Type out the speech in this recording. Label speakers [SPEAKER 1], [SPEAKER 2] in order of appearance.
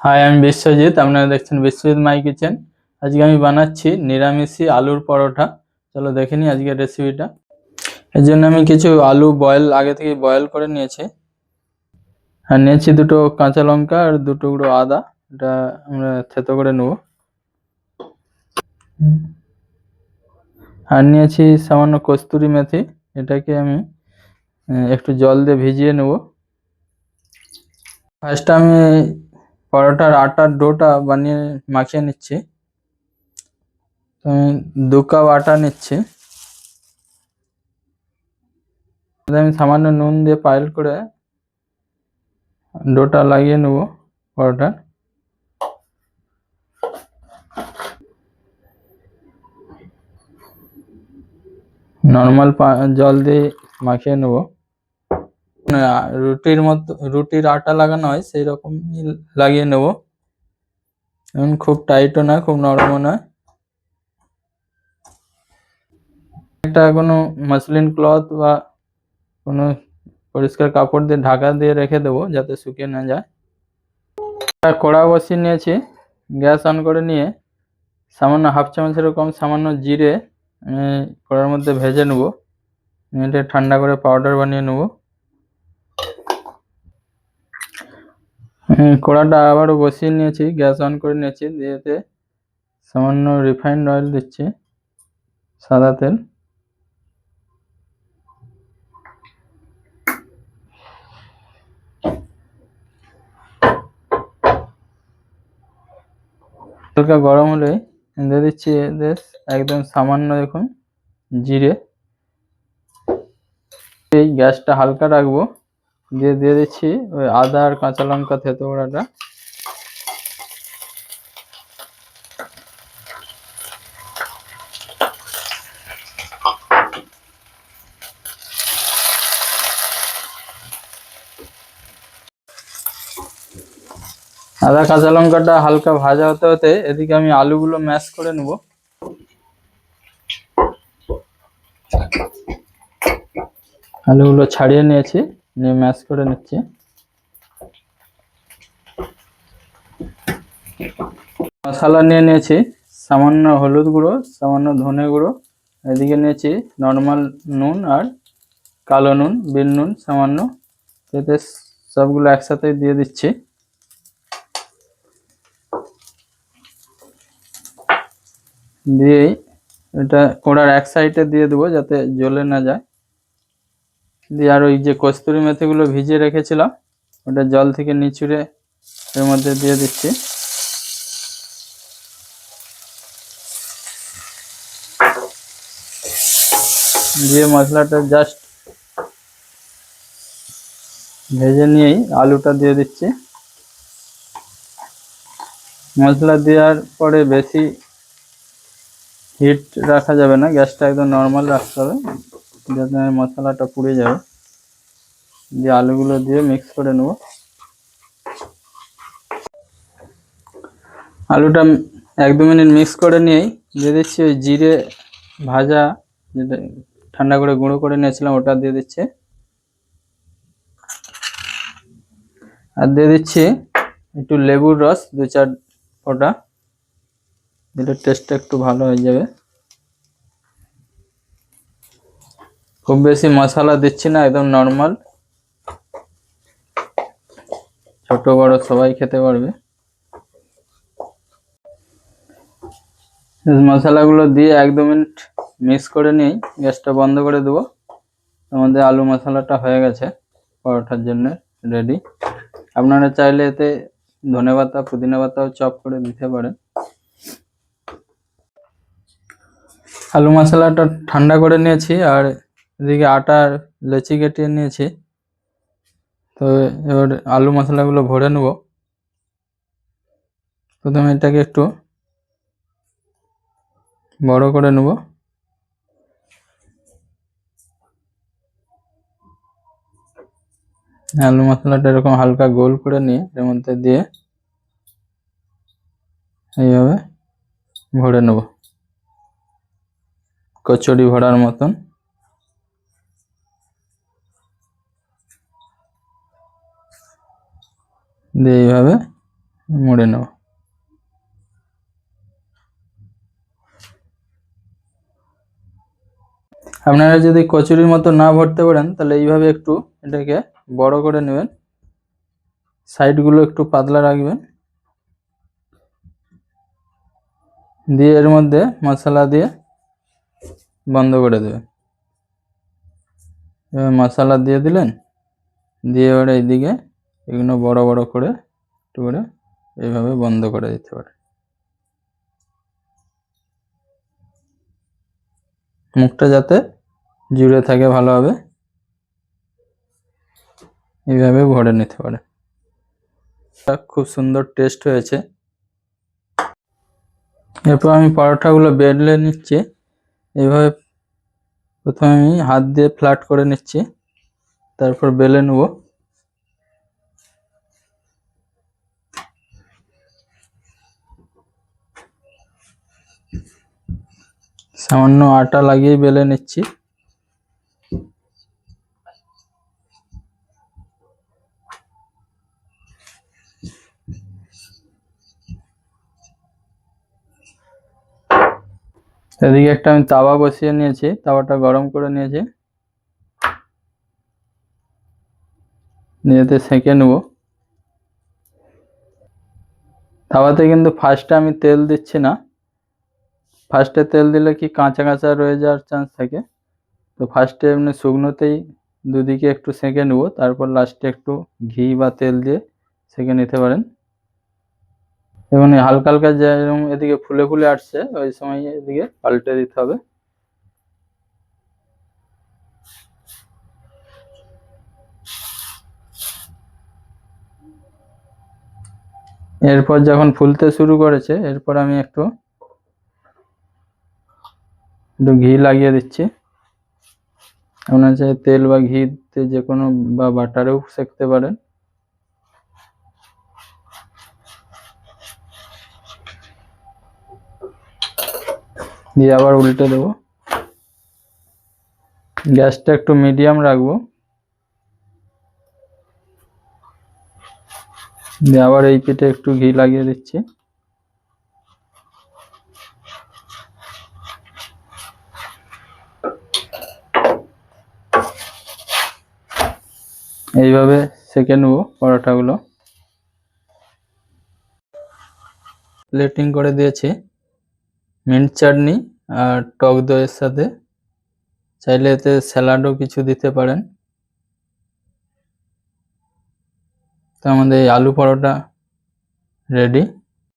[SPEAKER 1] High, আমি বিশ্বজিৎ। আপনারা দেখছেন বিশ্বজিৎ মাই কিচেন। আজকে আমি বানাচ্ছি নিরামিষি আলুর পরোটা। চলো দেখে নিই আজকের রেসিপিটা। এর জন্য আমি কিছু আলু আগে থেকে বয়েল করে নিয়েছি, আর নিয়েছি দুটো কাঁচা লঙ্কা আর দু টুকরো আদা। এটা আমরা থেতো করে নেব। আর নিয়েছি সামান্য কস্তুরি মেথি, এটাকে আমি একটু জল দিয়ে ভিজিয়ে নেব। ফার্স্ট আমি পরোটার আটার ডোটা বানিয়ে মাখিয়ে নিচ্ছি। আমি 2 কাপ আটা নিচ্ছি। আমি সামান্য নুন দিয়ে পাইল করে ডোটা লাগিয়ে নেব পরোটা। নর্মাল জল দিয়ে মাখিয়ে নেব। রুটির মতো, রুটির আটা লাগানো হয় সেই রকম লাগিয়ে নেব। এখন খুব টাইটও না, খুব নরমও না। একটা কোনো মসলিন ক্লথ বা কোনো পরিষ্কার কাপড় দিয়ে ঢাকা দিয়ে রেখে দেবো যাতে শুকিয়ে না যায়। কড়া বসিয়ে নিয়েছি, গ্যাস অন করে নিয়ে সামান্য হাফ চামচেরও কম সামান্য জিরে কড়ার মধ্যে ভেজে নেব। এটা ঠান্ডা করে পাউডার বানিয়ে নেব। কড়াটা আবারও বসিয়ে নিয়েছি, গ্যাস অন করে নিয়েছি, দিয়ে সামান্য রিফাইন্ড অয়েল দিচ্ছি, সাদা তেল। হালকা গরম হলে দিয়ে দিচ্ছি একদম সামান্য দেখুন জিরে। এই গ্যাসটা হালকা রাখবো, দিয়ে দিচ্ছি ওই আদা আর কাঁচা লঙ্কা থেতো করাটা। আদা কাঁচা লঙ্কাটা হালকা ভাজা হতে হতে এদিকে আমি আলুগুলো ম্যাশ করে নেব। আলুগুলো ছাড়িয়ে নিয়েছি, নিয়ে ম্যাশ করে নিচ্ছি। মশলা নিয়ে নিয়েছি সামান্য হলুদ গুঁড়ো, সামান্য ধনে গুঁড়ো, এদিকে নিয়েছি নর্মাল নুন আর কালো নুন, বিন নুন সামান্য। এতে সবগুলো একসাথে দিয়ে দিচ্ছি। দিয়েই এটা কড়ার এক সাইডে দিয়ে দেবো যাতে জ্বলে না যায়। দিয়ে আর ওই যে কস্তুরি মেথিগুলো ভিজিয়ে রেখেছিলাম ওটা জল থেকে নিচুড়ে এর মধ্যে দিয়ে দিচ্ছি। দিয়ে মশলাটা জাস্ট ভেজে নিয়েই আলুটা দিয়ে দিচ্ছি। মশলা দেওয়ার পরে বেশি হিট রাখা যাবে না, গ্যাসটা একদম নর্মাল রাখতে হবে যাতে মশলাটা পুড়ে যাবে। দিয়ে আলুগুলো দিয়ে মিক্স করে নেব। আলুটা 1-2 মিনিট মিক্স করে নিয়েই দিয়ে দিচ্ছি ওই জিরে ভাজা যেটা ঠান্ডা করে গুঁড়ো করে নিয়েছিলাম ওটা দিয়ে দিচ্ছি। আর দিয়ে দিচ্ছি একটু লেবুর রস 2-4 ফোঁটা, দিলে টেস্টটা একটু ভালো হয়ে যাবে। খুব বেশি মশলা দিচ্ছি না, একদম নর্মাল, ছোট বড় সবাই খেতে পারবে। মশলাগুলো দিয়ে 1-2 মিনিট মিক্স করে নিই, গ্যাসটা বন্ধ করে দেবো। আমাদের আলু মশলাটা হয়ে গেছে পরোটার জন্য রেডি। আপনারা চাইলে এতে ধনেপাতা পুদিনা পাতাও চপ করে দিতে পারেন। আলু মশলাটা ঠান্ডা করে নিয়েছি আর এদিকে আটার লেচি কেটে নিয়েছি। তো এবার আলু মশলাগুলো ভরে নেব। প্রথমে এটাকে একটু বড় করে নেব। আলু মশলাটা এরকম হালকা গোল করে নিয়ে এর মধ্যে দিয়ে এইভাবে ভরে নেব, কচুরি ভরার মতন। দিয়ে এইভাবে মুড়ে নেব। আপনারা যদি কচুরির মতো না ভরতে পারেন তাহলে এইভাবে একটু এটাকে বড় করে নেবেন, সাইডগুলো একটু পাতলা রাখবেন, দিয়ে এর মধ্যে মশলা দিয়ে বন্ধ করে দেবেন। এবার মশলা দিয়ে দিলেন, দিয়ে এবার এইদিকে এগুলো বড় বড় করে একটু করে এইভাবে বন্ধ করে দিতে পারে, মুখটা যাতে জুড়ে থাকে ভালোভাবে, এইভাবে ভরে নিতে পারে। খুব সুন্দর টেস্ট হয়েছে। এরপর আমি পরোটাগুলো বেলে নিচ্ছি। এইভাবে প্রথমে আমি হাত দিয়ে ফ্ল্যাট করে নিচ্ছি, তারপর বেলে নেব। সামান্য আটা লাগিয়ে বেলে নিচ্ছি। এদিকে একটা আমি তাওয়া বসিয়ে নিয়েছি, তাওয়াটা গরম করে নিয়েছি, নিয়েতে সেঁকে নেব। তাওয়াতে কিন্তু ফার্স্টে আমি তেল দিচ্ছি না, ফার্স্টে তেল দিলে কি কাঁচা কাঁচা রয়ে যাওয়ার চান্স থাকে, তো ফার্স্টে এমনি শুকনোতেই দুদিকে একটু সেঁকে নেব, তারপর লাস্টে একটু ঘি বা তেল দিয়ে সেঁকে নিতে পারেন। এবং হালকা হালকা যেরকম এদিকে ফুলে ফুলে আসছে ওই সময় এদিকে পাল্টে দিতে হবে। এরপর যখন ফুলতে শুরু করেছে এরপর আমি একটু ঘি লাগিয়ে দিচ্ছি। আপনার চাই তেল বা ঘিতে যে কোনো বা বাটারেও সেঁকতে পারেন। দিয়ে আবার উল্টে দেবো, গ্যাসটা একটু মিডিয়াম রাখবো, দিয়ে আবার এই পিঠে একটু ঘি লাগিয়ে দিচ্ছি। এইভাবে সেঁকে নেবো পরোটাগুলো। প্লেটিং করে দিয়েছি মিন্ট চাটনি আর টক দইয়ের সাথে, চাইলে এতে স্যালাডও কিছু দিতে পারেন। তো আমাদের এই আলু পরোটা রেডি।